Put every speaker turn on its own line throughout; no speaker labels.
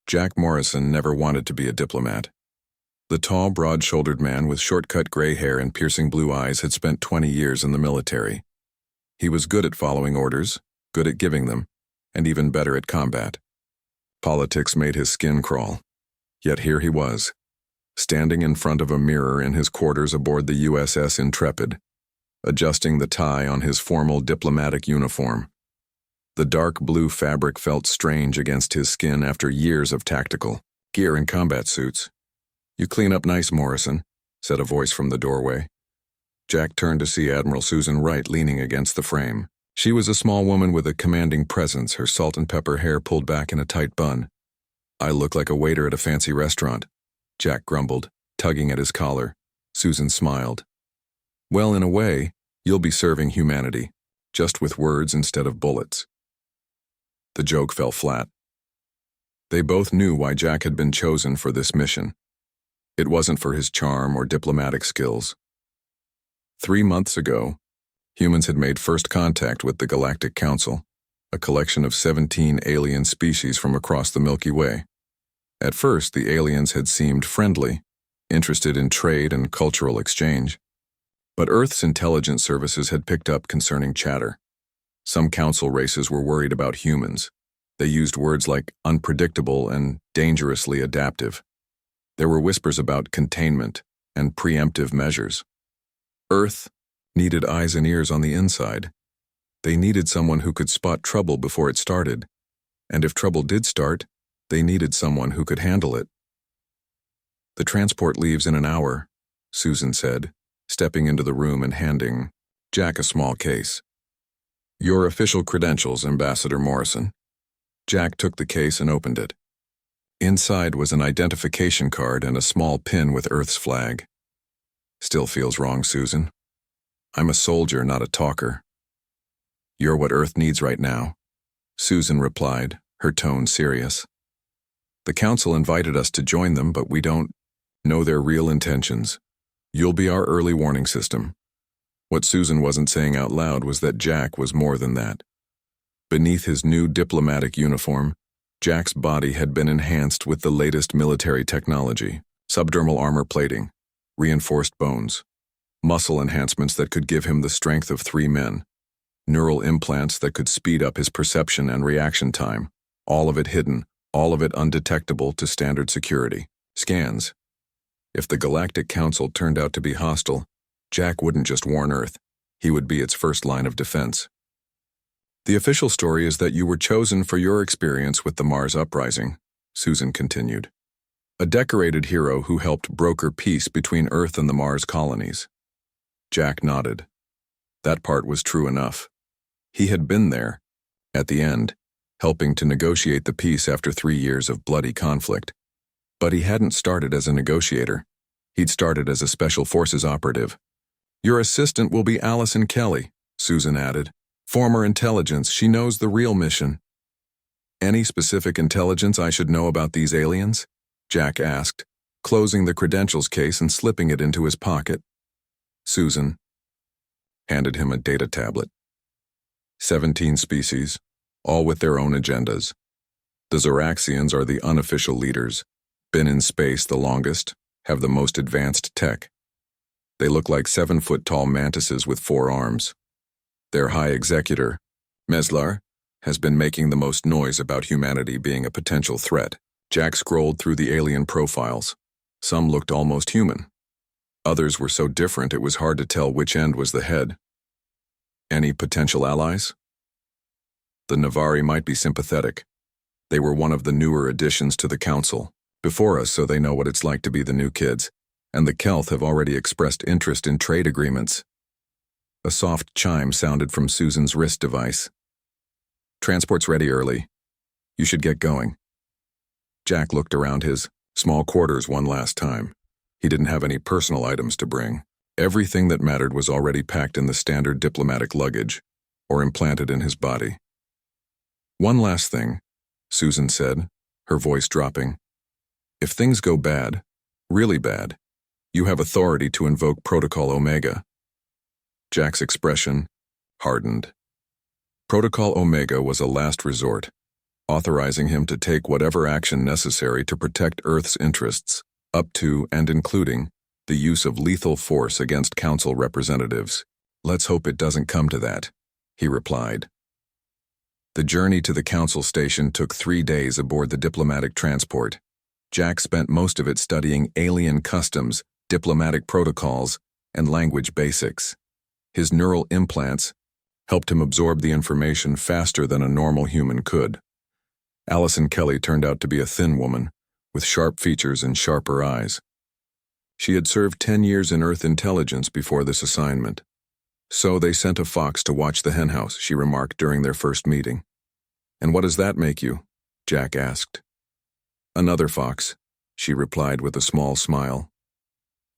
Jack Morrison never wanted to be a diplomat. The tall, broad-shouldered man with short-cut gray hair and piercing blue eyes had spent 20 years in the military. He was good at following orders, good at giving them, and even better at combat. Politics made his skin crawl. Yet here he was, standing in front of a mirror in his quarters aboard the USS Intrepid, adjusting the tie on his formal diplomatic uniform. The dark blue fabric felt strange against his skin after years of tactical gear and combat suits. "You clean up nice, Morrison," said a voice from the doorway. Jack turned to see Admiral Susan Wright leaning against the frame. She was a small woman with a commanding presence, her salt and pepper hair pulled back in a tight bun. "I look like a waiter at a fancy restaurant," Jack grumbled, tugging at his collar. Susan smiled. "Well, in a way, you'll be serving humanity, just with words instead of bullets." The joke fell flat. They both knew why Jack had been chosen for this mission. It wasn't for his charm or diplomatic skills. 3 months ago, humans had made first contact with the Galactic Council, a collection of 17 alien species from across the Milky Way. At first, the aliens had seemed friendly, interested in trade and cultural exchange. But Earth's intelligence services had picked up concerning chatter. Some council races were worried about humans. They used words like unpredictable and dangerously adaptive. There were whispers about containment and preemptive measures. Earth needed eyes and ears on the inside. They needed someone who could spot trouble before it started. And if trouble did start, they needed someone who could handle it. "The transport leaves in an hour," Susan said, stepping into the room and handing Jack a small case. "Your official credentials, Ambassador Morrison." Jack took the case and opened it. Inside was an identification card and a small pin with Earth's flag. "Still feels wrong, Susan. I'm a soldier, not a talker." "You're what Earth needs right now," Susan replied, her tone serious. "The Council invited us to join them, but we don't know their real intentions. You'll be our early warning system." What Susan wasn't saying out loud was that Jack was more than that. Beneath his new diplomatic uniform, Jack's body had been enhanced with the latest military technology: subdermal armor plating, reinforced bones, muscle enhancements that could give him the strength of 3 men, neural implants that could speed up his perception and reaction time, all of it hidden, all of it undetectable to standard security scans. If the Galactic Council turned out to be hostile, Jack wouldn't just warn Earth, he would be its first line of defense. "The official story is that you were chosen for your experience with the Mars uprising," Susan continued. "A decorated hero who helped broker peace between Earth and the Mars colonies." Jack nodded. That part was true enough. He had been there, at the end, helping to negotiate the peace after 3 years of bloody conflict. But he hadn't started as a negotiator. He'd started as a Special Forces operative. "Your assistant will be Allison Kelly," Susan added. "Former intelligence, she knows the real mission." "Any specific intelligence I should know about these aliens?" Jack asked, closing the credentials case and slipping it into his pocket. Susan handed him a data tablet. 17 species, all with their own agendas. The Zoraxians are the unofficial leaders, been in space the longest, have the most advanced tech. They look like 7-foot-tall mantises with 4 arms. Their high executor, Meslar, has been making the most noise about humanity being a potential threat. Jack scrolled through the alien profiles. Some looked almost human. Others were so different it was hard to tell which end was the head. Any potential allies? The Navari might be sympathetic. They were one of the newer additions to the Council, before us, so they know what it's like to be the new kids. And the Kelth have already expressed interest in trade agreements. A soft chime sounded from Susan's wrist device. "Transport's ready early. You should get going." Jack looked around his small quarters one last time. He didn't have any personal items to bring. Everything that mattered was already packed in the standard diplomatic luggage, or implanted in his body. "One last thing," Susan said, her voice dropping. "If things go bad, really bad, you have authority to invoke Protocol Omega." Jack's expression hardened. Protocol Omega was a last resort, authorizing him to take whatever action necessary to protect Earth's interests, up to and including the use of lethal force against Council representatives. "Let's hope it doesn't come to that," he replied. The journey to the Council station took 3 days aboard the diplomatic transport. Jack spent most of it studying alien customs, diplomatic protocols, and language basics. His neural implants helped him absorb the information faster than a normal human could. Allison Kelly turned out to be a thin woman, with sharp features and sharper eyes. She had served 10 years in Earth intelligence before this assignment. "So they sent a fox to watch the henhouse," she remarked during their first meeting. "And what does that make you?" Jack asked. "Another fox," she replied with a small smile.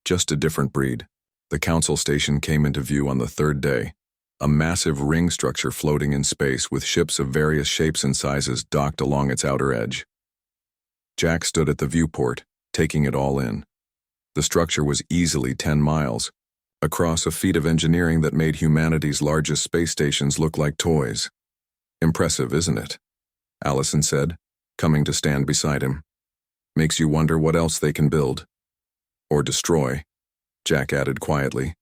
"Just a different breed." The Council station came into view on the 3rd day, a massive ring structure floating in space with ships of various shapes and sizes docked along its outer edge. Jack stood at the viewport, taking it all in. The structure was easily 10 miles, across a feat of engineering that made humanity's largest space stations look like toys. "Impressive, isn't it?" Allison said, coming to stand beside him. "Makes you wonder what else they can build. Or destroy," Jack added quietly.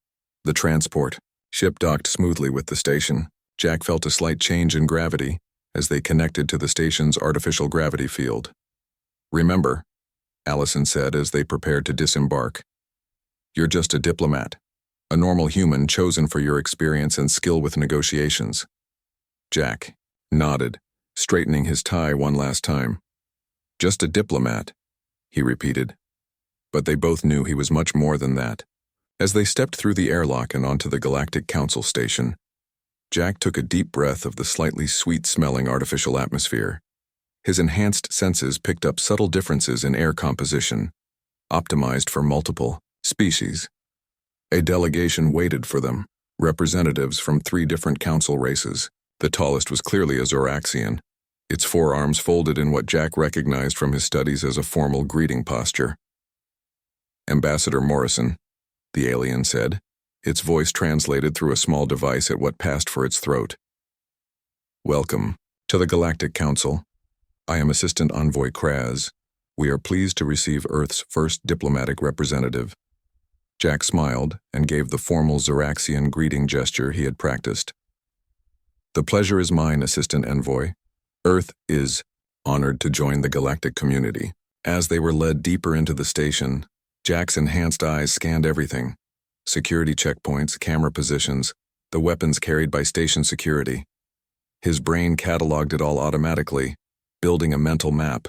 The transport ship docked smoothly with the station. Jack felt a slight change in gravity as they connected to the station's artificial gravity field. "Remember," Allison said as they prepared to disembark, "you're just a diplomat, a normal human chosen for your experience and skill with negotiations." Jack nodded, straightening his tie one last time. "Just a diplomat," he repeated. But they both knew he was much more than that. As they stepped through the airlock and onto the Galactic Council station, Jack took a deep breath of the slightly sweet-smelling artificial atmosphere. His enhanced senses picked up subtle differences in air composition, optimized for multiple species. A delegation waited for them, representatives from 3 different council races. The tallest was clearly a Zoraxian, its forearms folded in what Jack recognized from his studies as a formal greeting posture. "Ambassador Morrison," the alien said, its voice translated through a small device at what passed for its throat. "Welcome to the Galactic Council. I am Assistant Envoy Kraz. We are pleased to receive Earth's first diplomatic representative." Jack smiled and gave the formal Zoraxian greeting gesture he had practiced. "The pleasure is mine, Assistant Envoy. Earth is honored to join the galactic community." As they were led deeper into the station, Jack's enhanced eyes scanned everything: security checkpoints, camera positions, the weapons carried by station security. His brain cataloged it all automatically, building a mental map.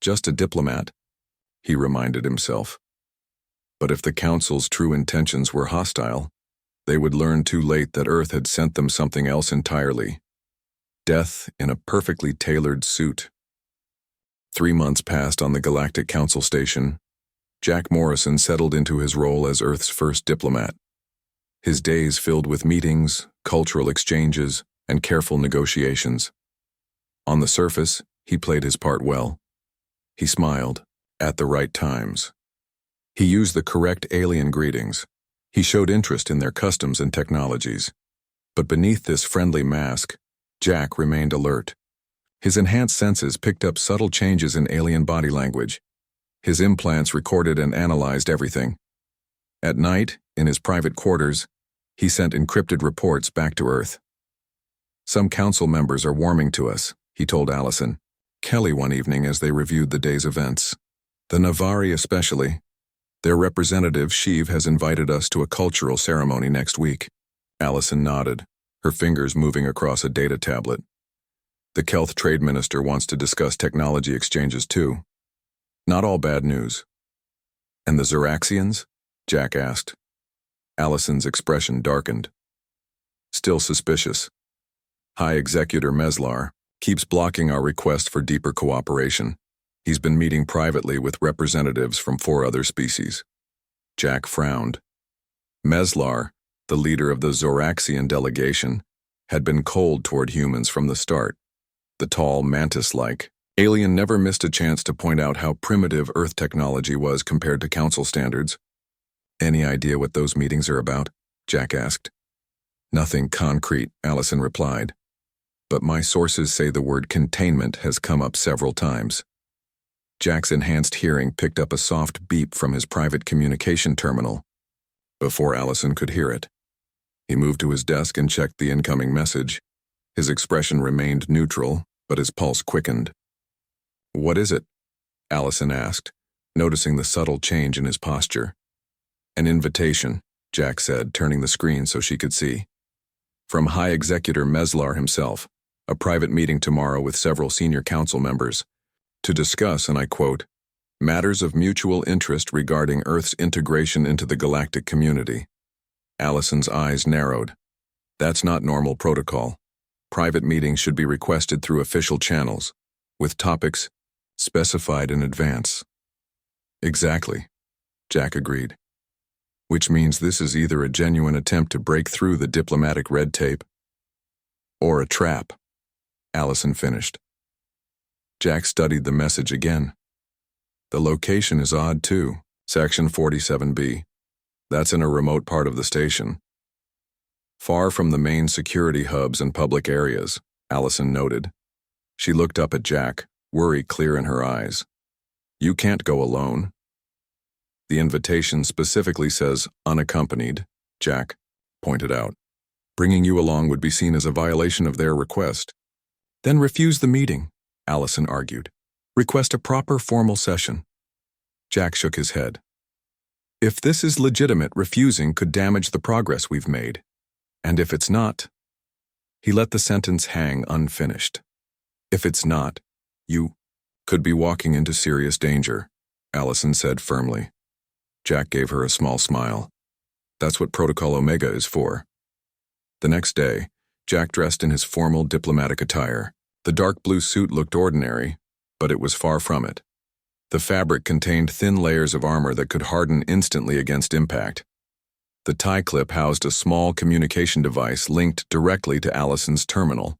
"Just a diplomat," he reminded himself. But if the Council's true intentions were hostile, they would learn too late that Earth had sent them something else entirely: death in a perfectly tailored suit. 3 months passed on the Galactic Council station. Jack Morrison settled into his role as Earth's first diplomat. His days filled with meetings, cultural exchanges, and careful negotiations. On the surface, he played his part well. He smiled, at the right times. He used the correct alien greetings. He showed interest in their customs and technologies. But beneath this friendly mask, Jack remained alert. His enhanced senses picked up subtle changes in alien body language. His implants recorded and analyzed everything. At night, in his private quarters, he sent encrypted reports back to Earth. "Some council members are warming to us," he told Allison Kelly one evening as they reviewed the day's events. "The Navari especially. Their representative, Sheev, has invited us to a cultural ceremony next week." Allison nodded, her fingers moving across a data tablet. "The Kelth Trade Minister wants to discuss technology exchanges too. Not all bad news." "And the Zoraxians?" Jack asked. Allison's expression darkened. "Still suspicious. High Executor Meslar keeps blocking our request for deeper cooperation. He's been meeting privately with representatives from 4 other species." Jack frowned. Meslar, the leader of the Zoraxian delegation, had been cold toward humans from the start. The tall, mantis-like alien never missed a chance to point out how primitive Earth technology was compared to Council standards. "Any idea what those meetings are about?" Jack asked. "Nothing concrete," Allison replied. but my sources say the word containment has come up several times. Jack's enhanced hearing picked up a soft beep from his private communication terminal. Before Allison could hear it, he moved to his desk and checked the incoming message. His expression remained neutral, but his pulse quickened. "What is it?" Allison asked, noticing the subtle change in his posture. "An invitation," Jack said, turning the screen so she could see. "From High Executor Meslar himself, a private meeting tomorrow with several senior council members, to discuss, and I quote, matters of mutual interest regarding Earth's integration into the galactic community." Allison's eyes narrowed. "That's not normal protocol. Private meetings should be requested through official channels, with topics specified in advance." "Exactly," Jack agreed. "Which means this is either a genuine attempt to break through the diplomatic red tape, or a trap," Allison finished. Jack studied the message again. "The location is odd too, Section 47B. That's in a remote part of the station. Far from the main security hubs and public areas," Allison noted. She looked up at Jack, worry clear in her eyes. "You can't go alone." "The invitation specifically says unaccompanied," Jack pointed out. "Bringing you along would be seen as a violation of their request." "Then refuse the meeting," Allison argued. "Request a proper formal session." Jack shook his head. "If this is legitimate, refusing could damage the progress we've made. And if it's not..." He let the sentence hang unfinished. "If it's not, you could be walking into serious danger," Allison said firmly. Jack gave her a small smile. "That's what Protocol Omega is for." The next day, Jack dressed in his formal diplomatic attire. The dark blue suit looked ordinary, but it was far from it. The fabric contained thin layers of armor that could harden instantly against impact. The tie clip housed a small communication device linked directly to Allison's terminal.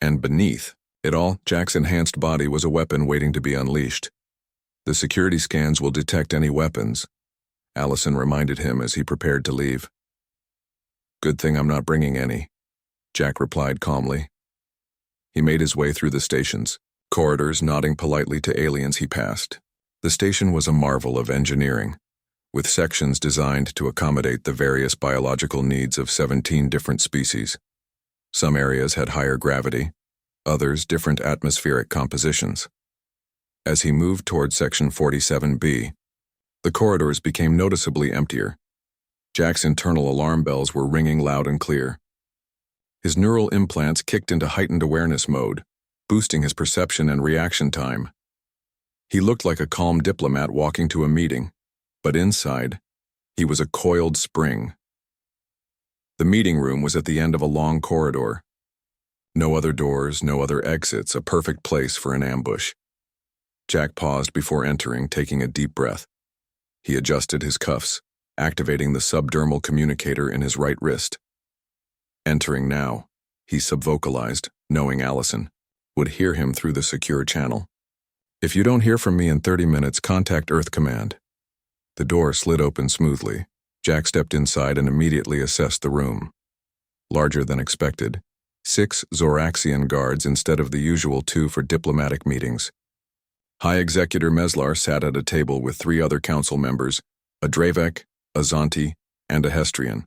And beneath it all, Jack's enhanced body was a weapon waiting to be unleashed. "The security scans will detect any weapons," Allison reminded him as he prepared to leave. "Good thing I'm not bringing any," Jack replied calmly. He made his way through the station's corridors, nodding politely to aliens he passed. The station was a marvel of engineering, with sections designed to accommodate the various biological needs of 17 different species. Some areas had higher gravity, others different atmospheric compositions. As he moved toward Section 47B, the corridors became noticeably emptier. Jack's internal alarm bells were ringing loud and clear. His neural implants kicked into heightened awareness mode, boosting his perception and reaction time. He looked like a calm diplomat walking to a meeting, but inside, he was a coiled spring. The meeting room was at the end of a long corridor. No other doors, no other exits, a perfect place for an ambush. Jack paused before entering, taking a deep breath. He adjusted his cuffs, activating the subdermal communicator in his right wrist. Entering now, he subvocalized, knowing Allison would hear him through the secure channel. "If you don't hear from me in 30 minutes, contact Earth Command." The door slid open smoothly. Jack stepped inside and immediately assessed the room. Larger than expected, 6 Zoraxian guards instead of the usual 2 for diplomatic meetings. High Executor Meslar sat at a table with 3 other council members, a Dravek, a Zonti, and a Hestrian.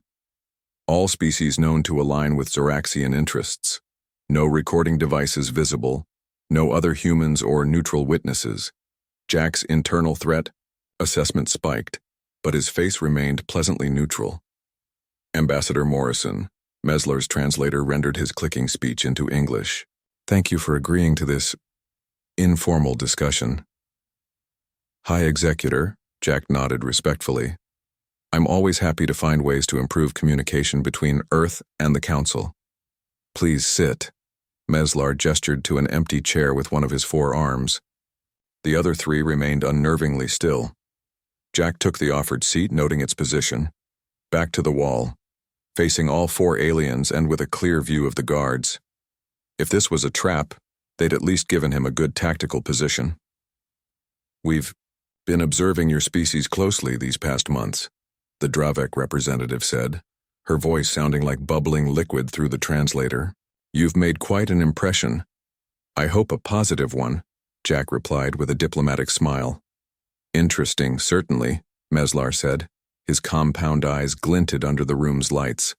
All species known to align with Zoraxian interests. No recording devices visible, no other humans or neutral witnesses. Jack's internal threat assessment spiked, but his face remained pleasantly neutral. Ambassador Morrison, Meslar's translator, rendered his clicking speech into English. "Thank you for agreeing to this informal discussion." "High Executor," Jack nodded respectfully. "I'm always happy to find ways to improve communication between Earth and the Council. Please sit." Meslar gestured to an empty chair with one of his 4 arms. The other 3 remained unnervingly still. Jack took the offered seat, noting its position, back to the wall, facing all 4 aliens and with a clear view of the guards. If this was a trap, they'd at least given him a good tactical position. "We've been observing your species closely these past months," the Dravek representative said, her voice sounding like bubbling liquid through the translator. You've made quite an impression. I hope a positive one, Jack replied with a diplomatic smile. Interesting, certainly, Meslar said. His compound eyes glinted under the room's lights.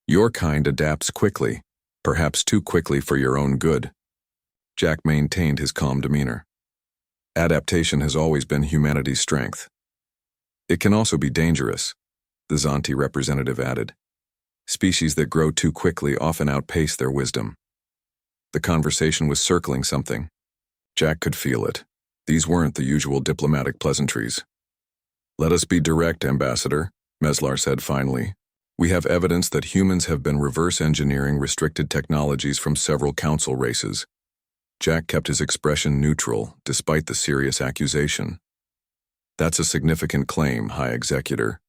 Your kind adapts quickly, perhaps too quickly for your own good. Jack maintained his calm demeanor. Adaptation has always been humanity's strength. It can also be dangerous, the Zanti representative added. Species that grow too quickly often outpace their wisdom. The conversation was circling something. Jack could feel it. These weren't the usual diplomatic pleasantries. Let us be direct, Ambassador, Meslar said finally. We have evidence that humans have been reverse engineering restricted technologies from several council races. Jack kept his expression neutral, despite the serious accusation. That's a significant claim, High Executor.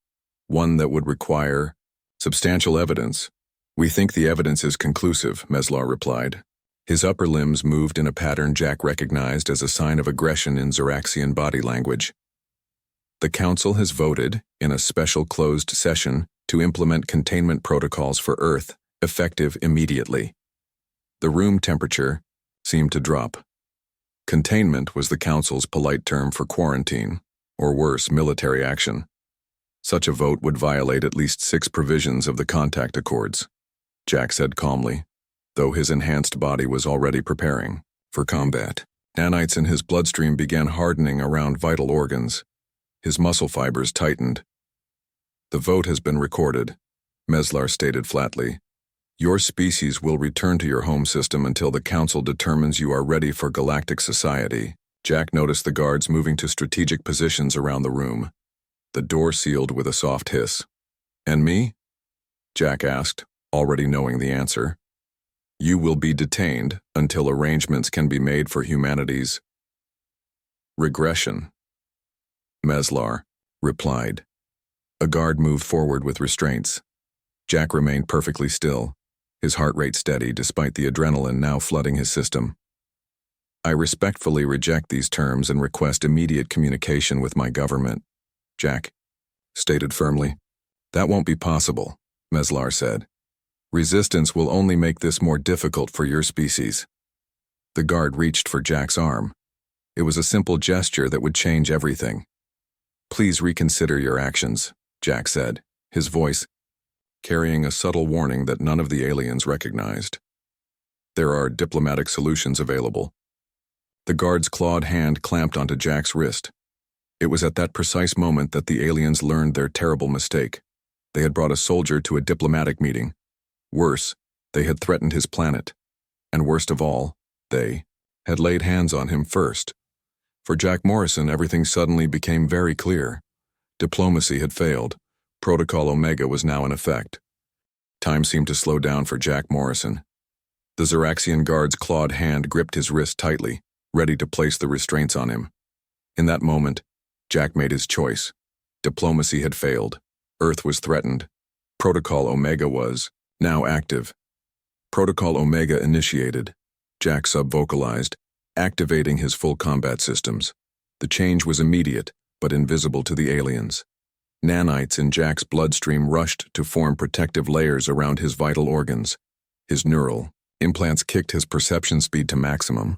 One that would require substantial evidence. We think the evidence is conclusive, Meslar replied. His upper limbs moved in a pattern Jack recognized as a sign of aggression in Zeraxian body language. The Council has voted, in a special closed session, to implement containment protocols for Earth, effective immediately. The room temperature seemed to drop. Containment was the Council's polite term for quarantine, or worse, military action. Such a vote would violate at least 6 provisions of the contact accords, Jack said calmly, though his enhanced body was already preparing for combat. Nanites in his bloodstream began hardening around vital organs. His muscle fibers tightened. The vote has been recorded, Meslar stated flatly. Your species will return to your home system until the Council determines you are ready for galactic society. Jack noticed the guards moving to strategic positions around the room. The door sealed with a soft hiss. And me? Jack asked, already knowing the answer. You will be detained until arrangements can be made for humanity's regression. Meslar replied. A guard moved forward with restraints. Jack remained perfectly still, his heart rate steady despite the adrenaline now flooding his system. I respectfully reject these terms and request immediate communication with my government, Jack stated firmly. That won't be possible, Meslar said. Resistance will only make this more difficult for your species. The guard reached for Jack's arm. It was a simple gesture that would change everything. Please reconsider your actions, Jack said, his voice carrying a subtle warning that none of the aliens recognized. There are diplomatic solutions available. The guard's clawed hand clamped onto Jack's wrist. It was at that precise moment that the aliens learned their terrible mistake. They had brought a soldier to a diplomatic meeting. Worse, they had threatened his planet. And worst of all, they had laid hands on him first. For Jack Morrison, everything suddenly became very clear. Diplomacy had failed. Protocol Omega was now in effect. Time seemed to slow down for Jack Morrison. The Zeraxian guard's clawed hand gripped his wrist tightly, ready to place the restraints on him. In that moment, Jack made his choice. Diplomacy had failed. Earth was threatened. Protocol Omega was now active. Protocol Omega initiated. Jack subvocalized, activating his full combat systems. The change was immediate, but invisible to the aliens. Nanites in Jack's bloodstream rushed to form protective layers around his vital organs. His neural implants kicked his perception speed to maximum,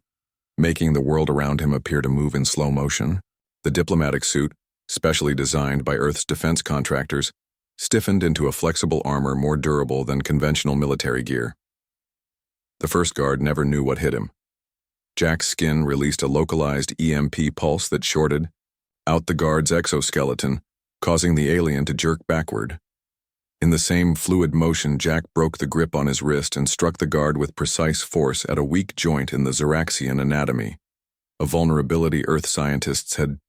making the world around him appear to move in slow motion. The diplomatic suit, specially designed by Earth's defense contractors, stiffened into a flexible armor more durable than conventional military gear. The first guard never knew what hit him. Jack's skin released a localized EMP pulse that shorted out the guard's exoskeleton, causing the alien to jerk backward. In the same fluid motion, Jack broke the grip on his wrist and struck the guard with precise force at a weak joint in the Zeraxian anatomy, a vulnerability Earth scientists had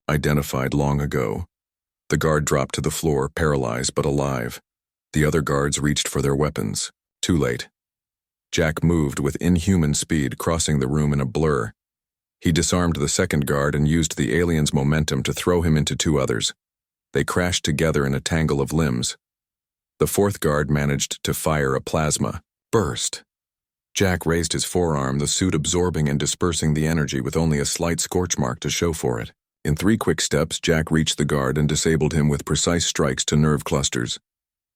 identified long ago. The guard dropped to the floor, paralyzed but alive. The other guards reached for their weapons. Too late. Jack moved with inhuman speed, crossing the room in a blur. He disarmed the second guard and used the alien's momentum to throw him into 2 others. They crashed together in a tangle of limbs. The fourth guard managed to fire a plasma burst. Jack raised his forearm, the suit absorbing and dispersing the energy with only a slight scorch mark to show for it. In 3 quick steps, Jack reached the guard and disabled him with precise strikes to nerve clusters.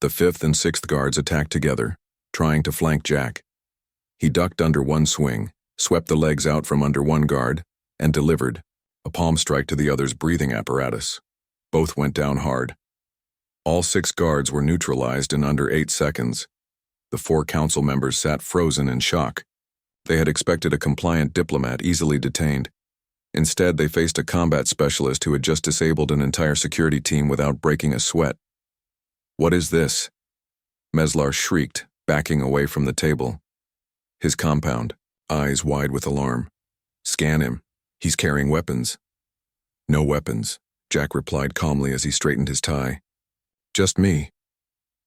The 5th and 6th guards attacked together, trying to flank Jack. He ducked under one swing, swept the legs out from under one guard, and delivered a palm strike to the other's breathing apparatus. Both went down hard. All 6 guards were neutralized in under 8 seconds. The 4 council members sat frozen in shock. They had expected a compliant diplomat easily detained. Instead, they faced a combat specialist who had just disabled an entire security team without breaking a sweat. "What is this?" Meslar shrieked, backing away from the table. His compound, eyes wide with alarm. "Scan him. He's carrying weapons." "No weapons," Jack replied calmly as he straightened his tie. "Just me."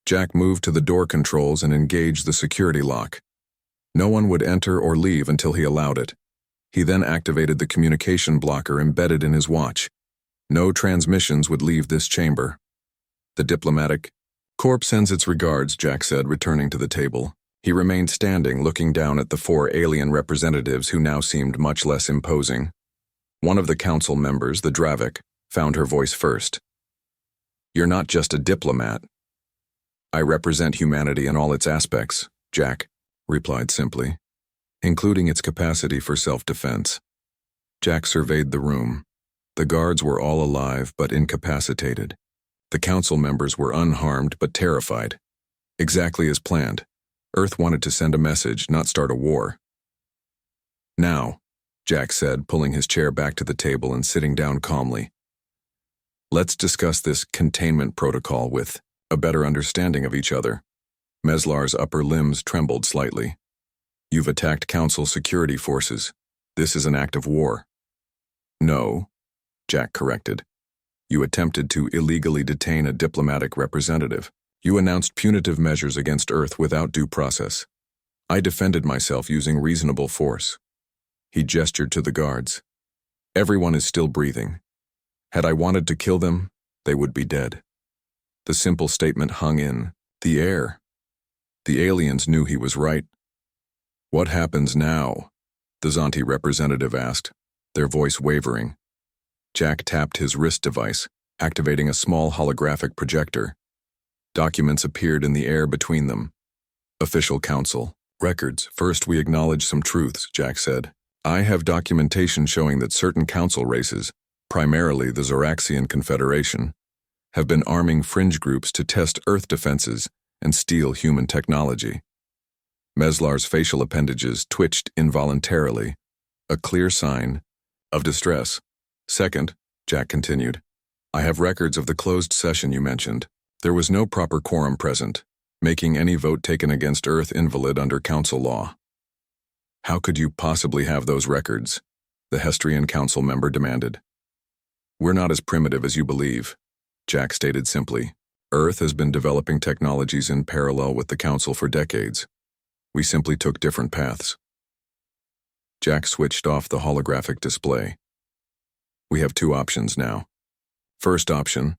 Jack moved to the door controls and engaged the security lock. No one would enter or leave until he allowed it. He then activated the communication blocker embedded in his watch. No transmissions would leave this chamber. "The diplomatic corps sends its regards," Jack said, returning to the table. He remained standing, looking down at the 4 alien representatives who now seemed much less imposing. One of the council members, the Dravik, found her voice first. "You're not just a diplomat." "I represent humanity in all its aspects," Jack replied simply, "including its capacity for self-defense." Jack surveyed the room. The guards were all alive but incapacitated. The council members were unharmed but terrified. Exactly as planned. Earth wanted to send a message, not start a war. "Now," Jack said, pulling his chair back to the table and sitting down calmly. "Let's discuss this containment protocol with a better understanding of each other." Meslar's upper limbs trembled slightly. "You've attacked Council security forces. This is an act of war." "No," Jack corrected. "You attempted to illegally detain a diplomatic representative. You announced punitive measures against Earth without due process. I defended myself using reasonable force." He gestured to the guards. "Everyone is still breathing. Had I wanted to kill them, they would be dead." The simple statement hung in the air. The aliens knew he was right. "What happens now?" the Zonti representative asked, their voice wavering. Jack tapped his wrist device, activating a small holographic projector. Documents appeared in the air between them. "Official Council. Records. First, we acknowledge some truths," Jack said. "I have documentation showing that certain council races, primarily the Zoraxian Confederation, have been arming fringe groups to test Earth defenses and steal human technology." Meslar's facial appendages twitched involuntarily, a clear sign of distress. "Second," Jack continued, "I have records of the closed session you mentioned. There was no proper quorum present, making any vote taken against Earth invalid under Council law." "How could you possibly have those records?" the Hestrian Council member demanded. "We're not as primitive as you believe," Jack stated simply. "Earth has been developing technologies in parallel with the Council for decades. We simply took different paths." Jack switched off the holographic display. "We have 2 options now. First option,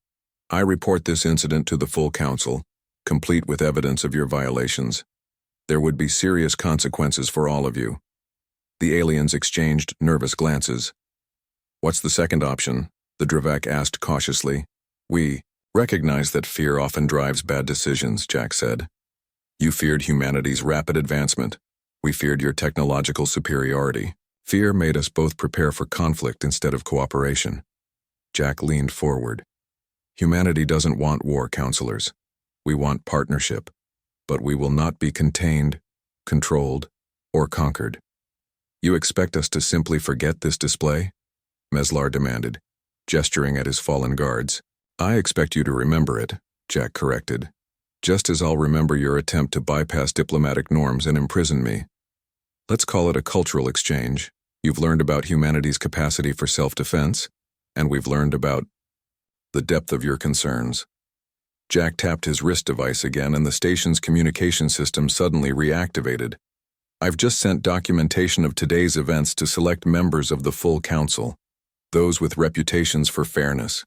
I report this incident to the full Council, complete with evidence of your violations. There would be serious consequences for all of you." The aliens exchanged nervous glances. "What's the second option?" the Dravak asked cautiously. "We recognize that fear often drives bad decisions," Jack said. "You feared humanity's rapid advancement. We feared your technological superiority. Fear made us both prepare for conflict instead of cooperation." Jack leaned forward. "Humanity doesn't want war, counselors. We want partnership, but we will not be contained, controlled, or conquered." "You expect us to simply forget this display?" Meslar demanded, gesturing at his fallen guards. "I expect you to remember it," Jack corrected, "just as I'll remember your attempt to bypass diplomatic norms and imprison me. Let's call it a cultural exchange. You've learned about humanity's capacity for self-defense, and we've learned about the depth of your concerns." Jack tapped his wrist device again, and the station's communication system suddenly reactivated. "I've just sent documentation of today's events to select members of the full Council, those with reputations for fairness.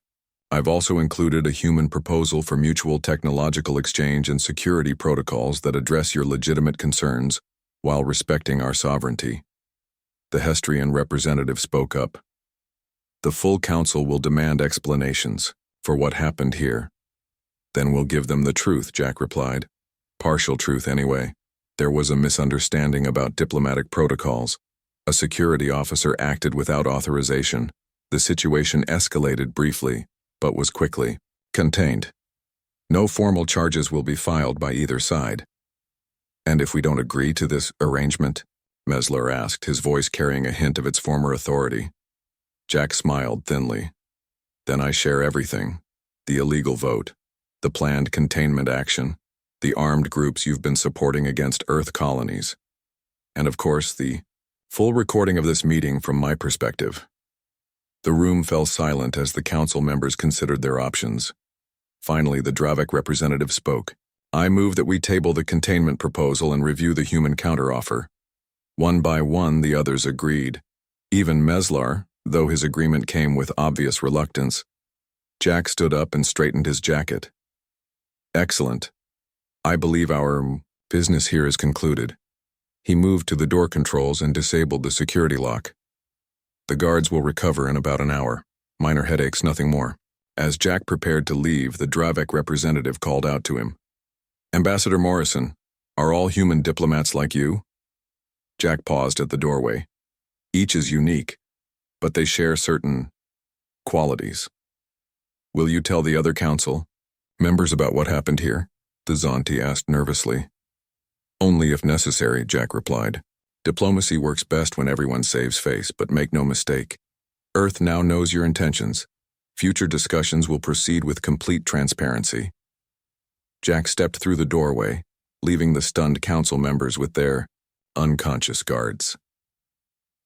I've also included a human proposal for mutual technological exchange and security protocols that address your legitimate concerns while respecting our sovereignty." The Hestrian representative spoke up. "The full Council will demand explanations for what happened here." "Then we'll give them the truth," Jack replied. "Partial truth, anyway. There was a misunderstanding about diplomatic protocols. A security officer acted without authorization. The situation escalated briefly, but was quickly contained. No formal charges will be filed by either side. And if we don't agree to this arrangement? Meslar asked, his voice carrying a hint of its former authority. Jack smiled thinly. Then I share everything. The illegal vote, the planned containment action, the armed groups you've been supporting against Earth colonies, and of course the full recording of this meeting from my perspective. The room fell silent as the council members considered their options. Finally, the Dravik representative spoke. I move that we table the containment proposal and review the human counteroffer. One by one, the others agreed. Even Meslar, though his agreement came with obvious reluctance. Jack stood up and straightened his jacket. Excellent. I believe our business here is concluded. He moved to the door controls and disabled the security lock. The guards will recover in about an hour. Minor headaches, nothing more. As Jack prepared to leave, the Dravik representative called out to him. Ambassador Morrison, are all human diplomats like you? Jack paused at the doorway. Each is unique, but they share certain qualities. Will you tell the other council members about what happened here? The Zonti asked nervously. Only if necessary, Jack replied. Diplomacy works best when everyone saves face, but make no mistake. Earth now knows your intentions. Future discussions will proceed with complete transparency. Jack stepped through the doorway, leaving the stunned council members with their unconscious guards.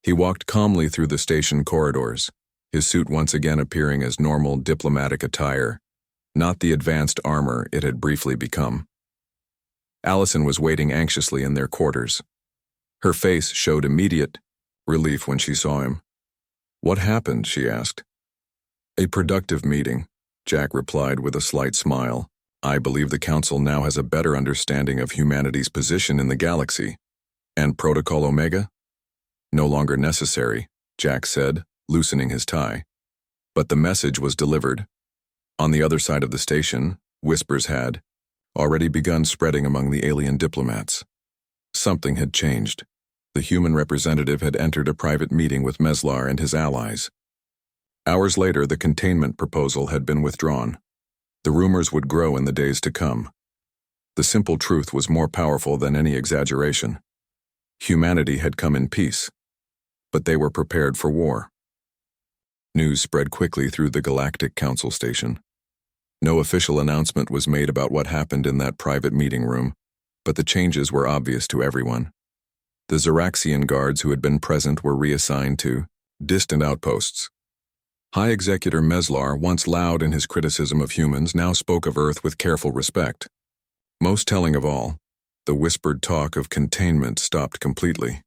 He walked calmly through the station corridors, his suit once again appearing as normal diplomatic attire, not the advanced armor it had briefly become. Allison was waiting anxiously in their quarters. Her face showed immediate relief when she saw him. What happened? She asked. A productive meeting, Jack replied with a slight smile. I believe the Council now has a better understanding of humanity's position in the galaxy. And Protocol Omega? No longer necessary, Jack said, loosening his tie. But the message was delivered. On the other side of the station, whispers had already begun spreading among the alien diplomats. Something had changed. The human representative had entered a private meeting with Meslar and his allies. Hours later, the containment proposal had been withdrawn. The rumors would grow in the days to come. The simple truth was more powerful than any exaggeration. Humanity had come in peace, but they were prepared for war. News spread quickly through the Galactic Council station. No official announcement was made about what happened in that private meeting room, but the changes were obvious to everyone. The Xeraxian guards who had been present were reassigned to distant outposts. High Executor Meslar, once loud in his criticism of humans, now spoke of Earth with careful respect. Most telling of all, the whispered talk of containment stopped completely.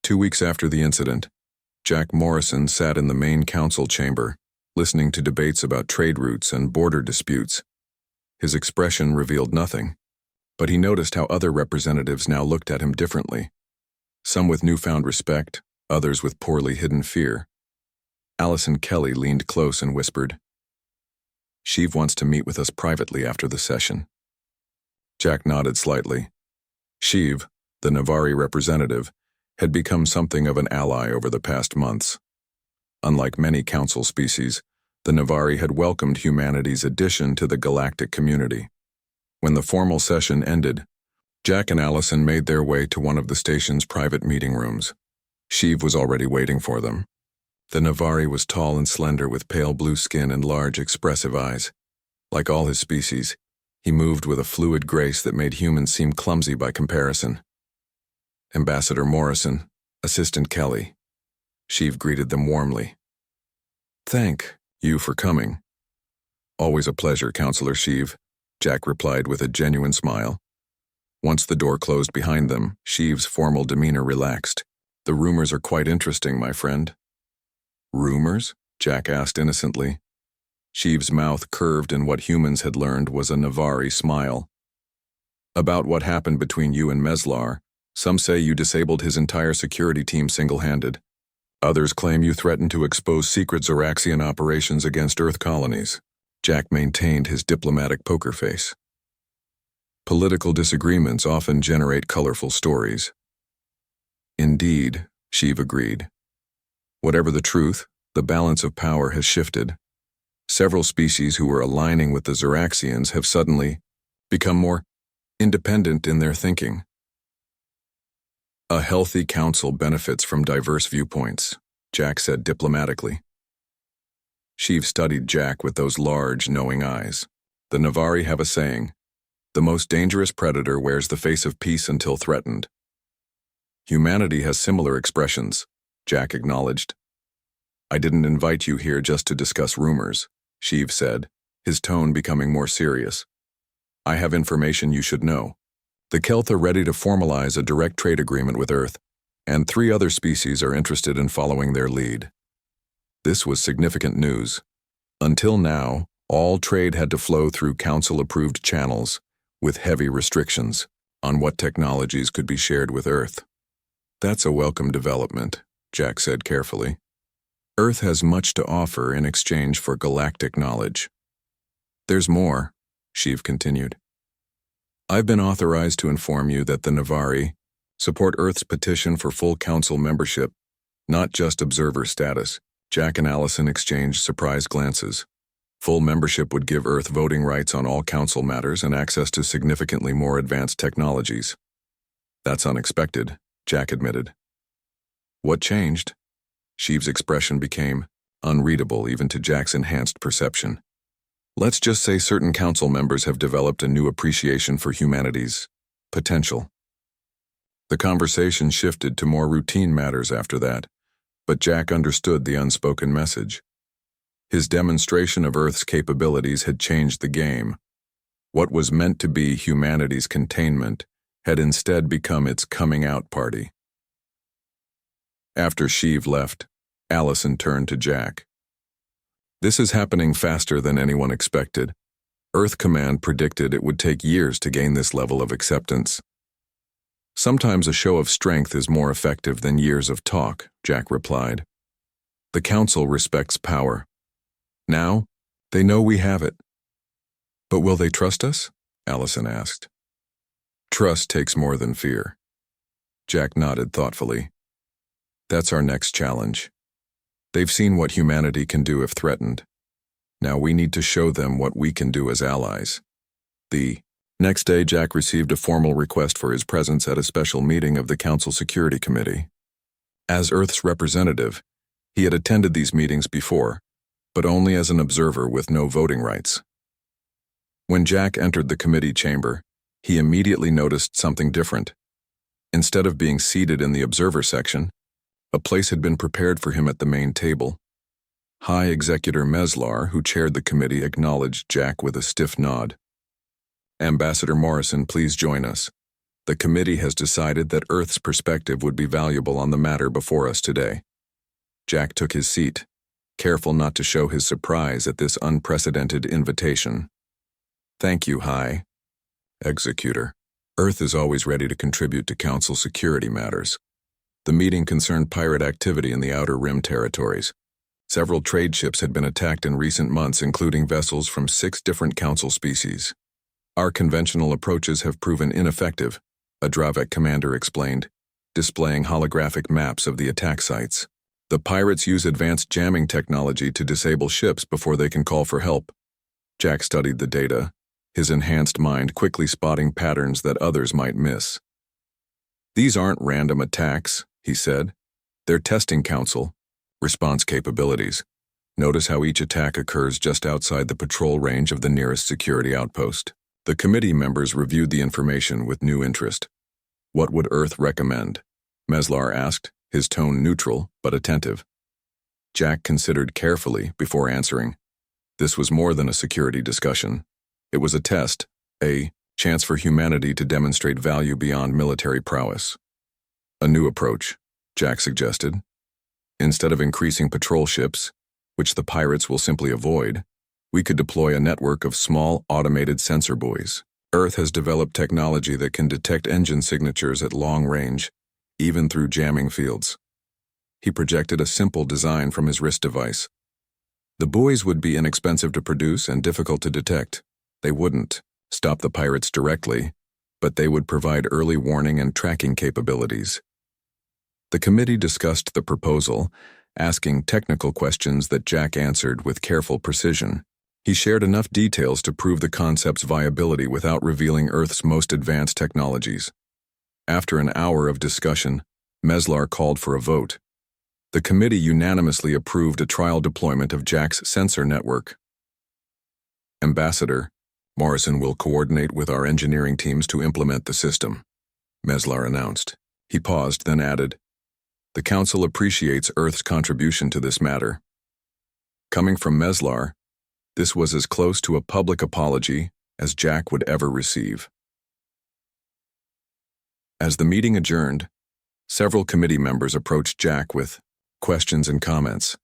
2 weeks after the incident, Jack Morrison sat in the main council chamber, listening to debates about trade routes and border disputes. His expression revealed nothing, but he noticed how other representatives now looked at him differently. Some with newfound respect, others with poorly hidden fear. Allison Kelly leaned close and whispered, Sheev wants to meet with us privately after the session. Jack nodded slightly. Sheev, the Navari representative, had become something of an ally over the past months. Unlike many council species, the Navari had welcomed humanity's addition to the galactic community. When the formal session ended, Jack and Allison made their way to one of the station's private meeting rooms. Sheev was already waiting for them. The Navari was tall and slender with pale blue skin and large, expressive eyes. Like all his species, he moved with a fluid grace that made humans seem clumsy by comparison. Ambassador Morrison, Assistant Kelly. Sheev greeted them warmly. Thank you for coming. Always a pleasure, Counselor Sheev, Jack replied with a genuine smile. Once the door closed behind them, Sheev's formal demeanor relaxed. The rumors are quite interesting, my friend. Rumors? Jack asked innocently. Sheev's mouth curved in what humans had learned was a Navari smile. About what happened between you and Meslar, some say you disabled his entire security team single-handed. Others claim you threatened to expose secret Xeraxian operations against Earth colonies. Jack maintained his diplomatic poker face. Political disagreements often generate colorful stories. Indeed, Sheev agreed. Whatever the truth, the balance of power has shifted. Several species who were aligning with the Zeraxians have suddenly become more independent in their thinking. A healthy council benefits from diverse viewpoints, Jack said diplomatically. Sheev studied Jack with those large, knowing eyes. The Navari have a saying, "The most dangerous predator wears the face of peace until threatened." Humanity has similar expressions, Jack acknowledged. "I didn't invite you here just to discuss rumors," Sheev said, his tone becoming more serious. "I have information you should know. The Kelth are ready to formalize a direct trade agreement with Earth, and 3 other species are interested in following their lead." This was significant news. Until now, all trade had to flow through Council-approved channels, with heavy restrictions on what technologies could be shared with Earth. "That's a welcome development," Jack said carefully. "Earth has much to offer in exchange for galactic knowledge." "There's more," Sheev continued. "I've been authorized to inform you that the Navari support Earth's petition for full Council membership, not just observer status." Jack and Allison exchanged surprised glances. Full membership would give Earth voting rights on all Council matters and access to significantly more advanced technologies. "That's unexpected," Jack admitted. "What changed?" Sheev's expression became unreadable even to Jack's enhanced perception. "Let's just say certain Council members have developed a new appreciation for humanity's potential." The conversation shifted to more routine matters after that, but Jack understood the unspoken message. His demonstration of Earth's capabilities had changed the game. What was meant to be humanity's containment had instead become its coming-out party. After Sheev left, Allison turned to Jack. "This is happening faster than anyone expected. Earth Command predicted it would take years to gain this level of acceptance." "Sometimes a show of strength is more effective than years of talk," Jack replied. "The Council respects power. Now, they know we have it." "But will they trust us?" Allison asked. "Trust takes more than fear." Jack nodded thoughtfully. "That's our next challenge. They've seen what humanity can do if threatened. Now we need to show them what we can do as allies." The next day, Jack received a formal request for his presence at a special meeting of the Council Security Committee. As Earth's representative, he had attended these meetings before, but only as an observer with no voting rights. When Jack entered the committee chamber, he immediately noticed something different. Instead of being seated in the observer section, a place had been prepared for him at the main table. High Executor Meslar, who chaired the committee, acknowledged Jack with a stiff nod. "Ambassador Morrison, please join us. The committee has decided that Earth's perspective would be valuable on the matter before us today." Jack took his seat, careful not to show his surprise at this unprecedented invitation. "Thank you, High Executor. Earth is always ready to contribute to Council security matters." The meeting concerned pirate activity in the Outer Rim territories. Several trade ships had been attacked in recent months, including vessels from 6 different Council species. "Our conventional approaches have proven ineffective," a Dravek commander explained, displaying holographic maps of the attack sites. "The pirates use advanced jamming technology to disable ships before they can call for help." Jack studied the data, his enhanced mind quickly spotting patterns that others might miss. "These aren't random attacks," he said. "They're testing Council response capabilities. Notice how each attack occurs just outside the patrol range of the nearest security outpost." The committee members reviewed the information with new interest. "What would Earth recommend?" Meslar asked, his tone neutral but attentive. Jack considered carefully before answering. This was more than a security discussion. It was a test, a chance for humanity to demonstrate value beyond military prowess. "A new approach," Jack suggested. "Instead of increasing patrol ships, which the pirates will simply avoid, we could deploy a network of small, automated sensor buoys. Earth has developed technology that can detect engine signatures at long range, even through jamming fields." He projected a simple design from his wrist device. "The buoys would be inexpensive to produce and difficult to detect. They wouldn't stop the pirates directly, but they would provide early warning and tracking capabilities. The committee discussed the proposal, asking technical questions that Jack answered with careful precision. He shared enough details to prove the concept's viability without revealing Earth's most advanced technologies. After an hour of discussion, Meslar called for a vote. The committee unanimously approved a trial deployment of Jack's sensor network. Ambassador, Morrison will coordinate with our engineering teams to implement the system, Meslar announced. He paused, then added, "The Council appreciates Earth's contribution to this matter." Coming from Meslar, this was as close to a public apology as Jack would ever receive. As the meeting adjourned, several committee members approached Jack with questions and comments.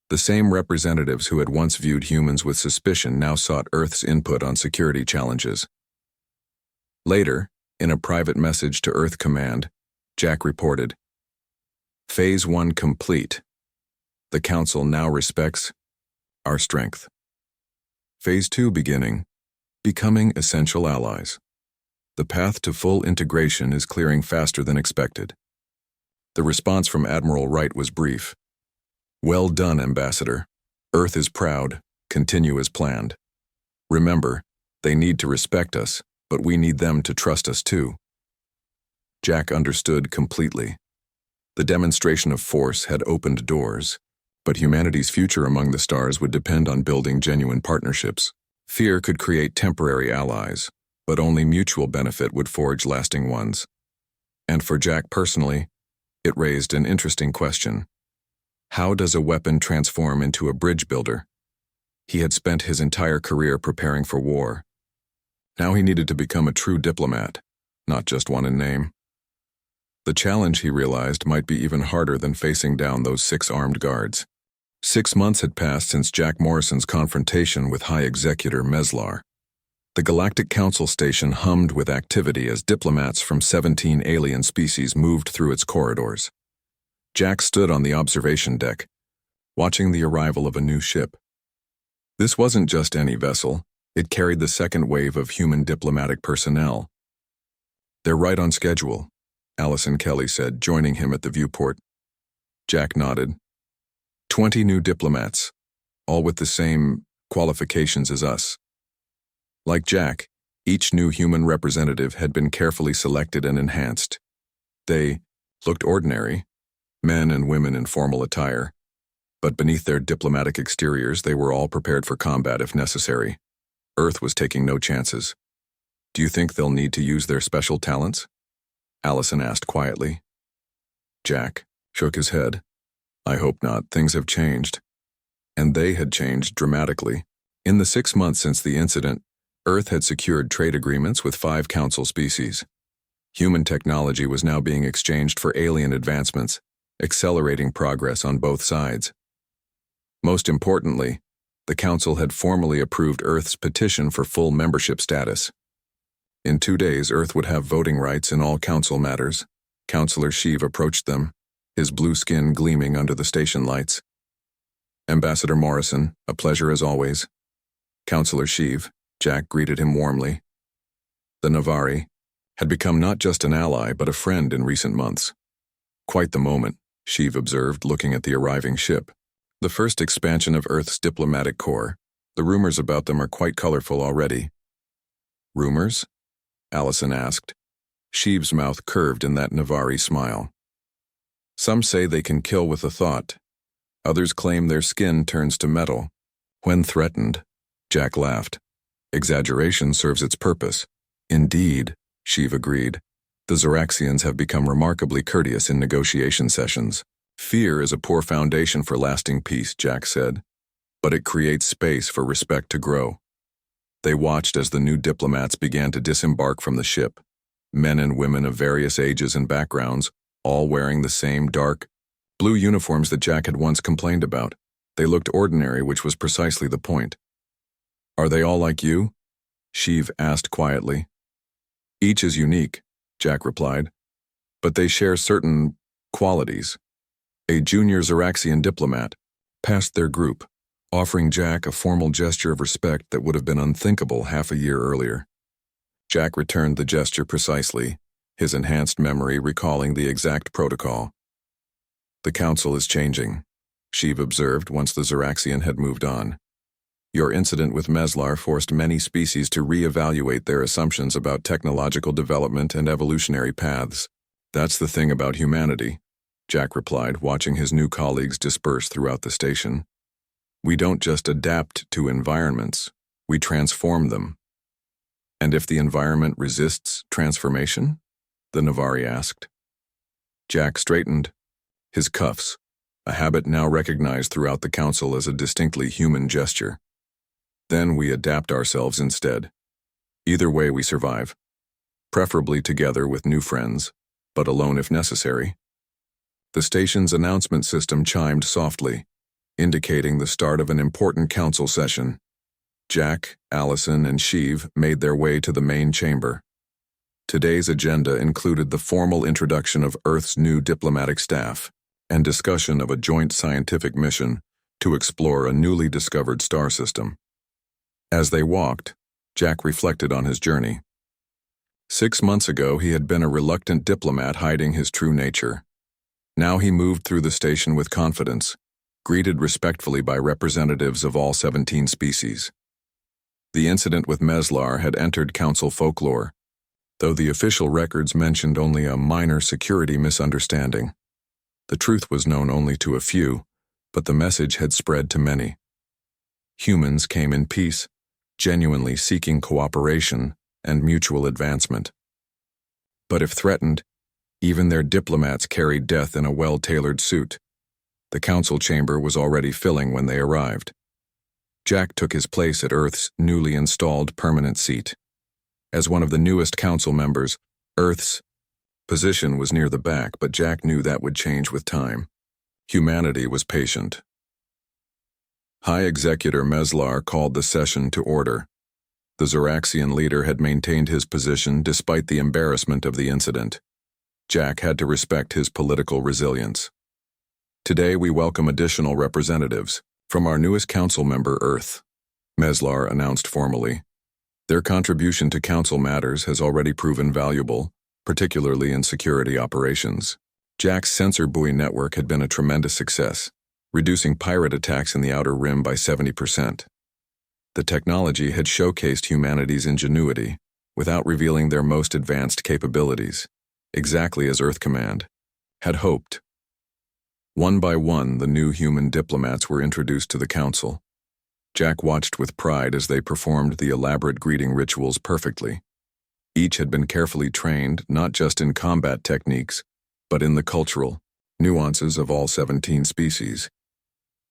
The same representatives who had once viewed humans with suspicion now sought Earth's input on security challenges. Later, in a private message to Earth Command, Jack reported, "Phase 1 complete. The Council now respects our strength. Phase 2 beginning, becoming essential allies. The path to full integration is clearing faster than expected." The response from Admiral Wright was brief. "Well done, Ambassador. Earth is proud. Continue as planned. Remember, they need to respect us, but we need them to trust us too." Jack understood completely. The demonstration of force had opened doors, but humanity's future among the stars would depend on building genuine partnerships. Fear could create temporary allies, but only mutual benefit would forge lasting ones. And for Jack personally, it raised an interesting question. How does a weapon transform into a bridge builder? He had spent his entire career preparing for war. Now he needed to become a true diplomat, not just one in name. The challenge, he realized, might be even harder than facing down those 6 armed guards. 6 months had passed since Jack Morrison's confrontation with High Executor Meslar. The Galactic Council station hummed with activity as diplomats from 17 alien species moved through its corridors. Jack stood on the observation deck, watching the arrival of a new ship. This wasn't just any vessel, it carried the second wave of human diplomatic personnel. "They're right on schedule," Allison Kelly said, joining him at the viewport. Jack nodded. 20 new diplomats, all with the same qualifications as us. Like Jack, each new human representative had been carefully selected and enhanced. They looked ordinary, men and women in formal attire, but beneath their diplomatic exteriors they were all prepared for combat if necessary. Earth was taking no chances. "Do you think they'll need to use their special talents?" Allison asked quietly. Jack shook his head. "I hope not. Things have changed." And they had changed dramatically. In the 6 months since the incident, Earth had secured trade agreements with 5 Council species. Human technology was now being exchanged for alien advancements, accelerating progress on both sides. Most importantly, the Council had formally approved Earth's petition for full membership status. In 2 days, Earth would have voting rights in all Council matters. Councillor Sheev approached them, his blue skin gleaming under the station lights. "Ambassador Morrison, a pleasure as always." "Councillor Sheev," Jack greeted him warmly. The Navari had become not just an ally but a friend in recent months. "Quite the moment," Sheev observed, looking at the arriving ship. "The first expansion of Earth's diplomatic corps. The rumors about them are quite colorful already." "Rumors?" Allison asked. Sheev's mouth curved in that Navari smile. "Some say they can kill with a thought. Others claim their skin turns to metal. When threatened," Jack laughed. "Exaggeration serves its purpose." "Indeed," Sheev agreed. "The Zoraxians have become remarkably courteous in negotiation sessions." "Fear is a poor foundation for lasting peace," Jack said, "but it creates space for respect to grow." They watched as the new diplomats began to disembark from the ship, men and women of various ages and backgrounds, all wearing the same dark blue uniforms that Jack had once complained about. They looked ordinary, which was precisely the point. "Are they all like you?" Sheev asked quietly. "Each is unique," Jack replied, "but they share certain qualities." A junior Zoraxian diplomat passed their group, offering Jack a formal gesture of respect that would have been unthinkable half a year earlier. Jack returned the gesture precisely, his enhanced memory recalling the exact protocol. "The council is changing," Sheev observed once the Zoraxian had moved on. "Your incident with Meslar forced many species to re-evaluate their assumptions about technological development and evolutionary paths. That's the thing about humanity," Jack replied, watching his new colleagues disperse throughout the station. "We don't just adapt to environments, we transform them." "And if the environment resists transformation?" the Navari asked. Jack straightened, his cuffs, a habit now recognized throughout the council as a distinctly human gesture. "Then we adapt ourselves instead. Either way we survive, preferably together with new friends, but alone if necessary." The station's announcement system chimed softly, indicating the start of an important council session. Jack, Allison, and Sheev made their way to the main chamber. Today's agenda included the formal introduction of Earth's new diplomatic staff and discussion of a joint scientific mission to explore a newly discovered star system. As they walked, Jack reflected on his journey. 6 months ago, he had been a reluctant diplomat hiding his true nature. Now he moved through the station with confidence, greeted respectfully by representatives of all 17 species. The incident with Meslar had entered council folklore, though the official records mentioned only a minor security misunderstanding. The truth was known only to a few, but the message had spread to many. Humans came in peace, genuinely seeking cooperation and mutual advancement. But if threatened, even their diplomats carried death in a well-tailored suit. The council chamber was already filling when they arrived. Jack took his place at Earth's newly installed permanent seat. As one of the newest council members, Earth's position was near the back, but Jack knew that would change with time. Humanity was patient. High Executor Meslar called the session to order. The Zoraxian leader had maintained his position despite the embarrassment of the incident. Jack had to respect his political resilience. "Today we welcome additional representatives from our newest council member, Earth," Meslar announced formally. "Their contribution to council matters has already proven valuable, particularly in security operations." Jack's sensor buoy network had been a tremendous success, reducing pirate attacks in the Outer Rim by 70%. The technology had showcased humanity's ingenuity without revealing their most advanced capabilities, exactly as Earth Command had hoped. One by one, the new human diplomats were introduced to the council. Jack watched with pride as they performed the elaborate greeting rituals perfectly. Each had been carefully trained not just in combat techniques, but in the cultural nuances of all 17 species.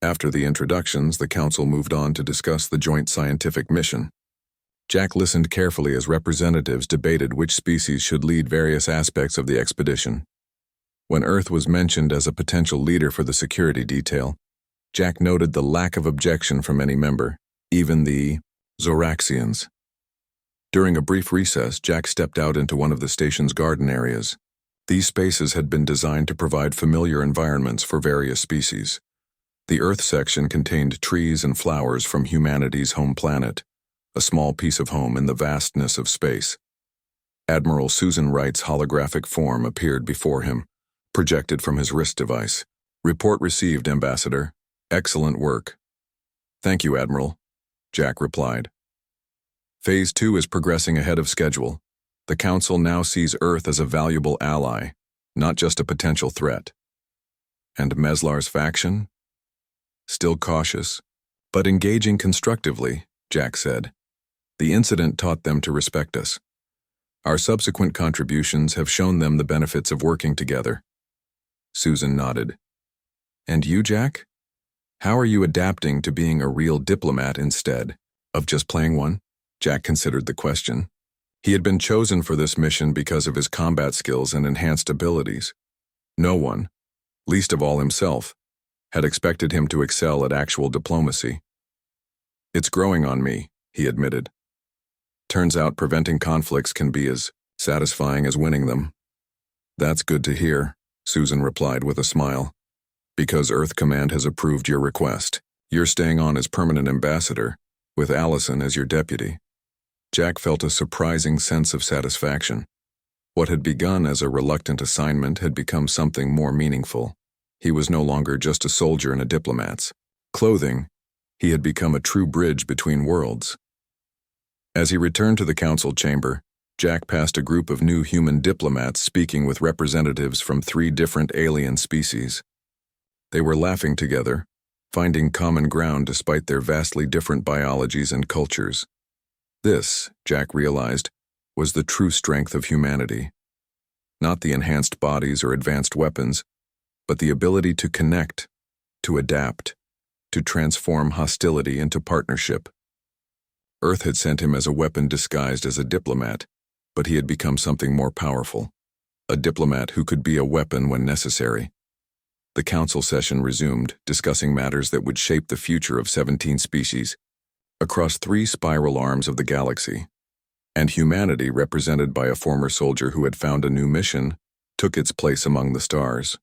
After the introductions, the council moved on to discuss the joint scientific mission. Jack listened carefully as representatives debated which species should lead various aspects of the expedition. When Earth was mentioned as a potential leader for the security detail, Jack noted the lack of objection from any member, even the Zoraxians. During a brief recess, Jack stepped out into one of the station's garden areas. These spaces had been designed to provide familiar environments for various species. The Earth section contained trees and flowers from humanity's home planet, a small piece of home in the vastness of space. Admiral Susan Wright's holographic form appeared before him, projected from his wrist device. "Report received, Ambassador. Excellent work." "Thank you, Admiral," Jack replied. Phase 2 is progressing ahead of schedule. The Council now sees Earth as a valuable ally, not just a potential threat. And Meslar's faction? Still cautious, but engaging constructively, Jack said. "The incident taught them to respect us. Our subsequent contributions have shown them the benefits of working together." Susan nodded. "And you, Jack? How are you adapting to being a real diplomat instead of just playing one?" Jack considered the question. He had been chosen for this mission because of his combat skills and enhanced abilities. No one, least of all himself, had expected him to excel at actual diplomacy. "It's growing on me," he admitted. "Turns out preventing conflicts can be as satisfying as winning them." "That's good to hear," Susan replied with a smile. "Because Earth Command has approved your request, You're staying on as permanent ambassador, with Allison as your deputy. Jack felt a surprising sense of satisfaction. What had begun as a reluctant assignment had become something more meaningful. He was no longer just a soldier in a diplomat's clothing. He had become a true bridge between worlds. As he returned to the council chamber, Jack passed a group of new human diplomats speaking with representatives from 3 different alien species. They were laughing together, finding common ground despite their vastly different biologies and cultures. This, Jack realized, was the true strength of humanity. Not the enhanced bodies or advanced weapons, but the ability to connect, to adapt, to transform hostility into partnership. Earth had sent him as a weapon disguised as a diplomat, but he had become something more powerful, a diplomat who could be a weapon when necessary. The council session resumed, discussing matters that would shape the future of 17 species, across 3 spiral arms of the galaxy. And humanity, represented by a former soldier who had found a new mission, took its place among the stars.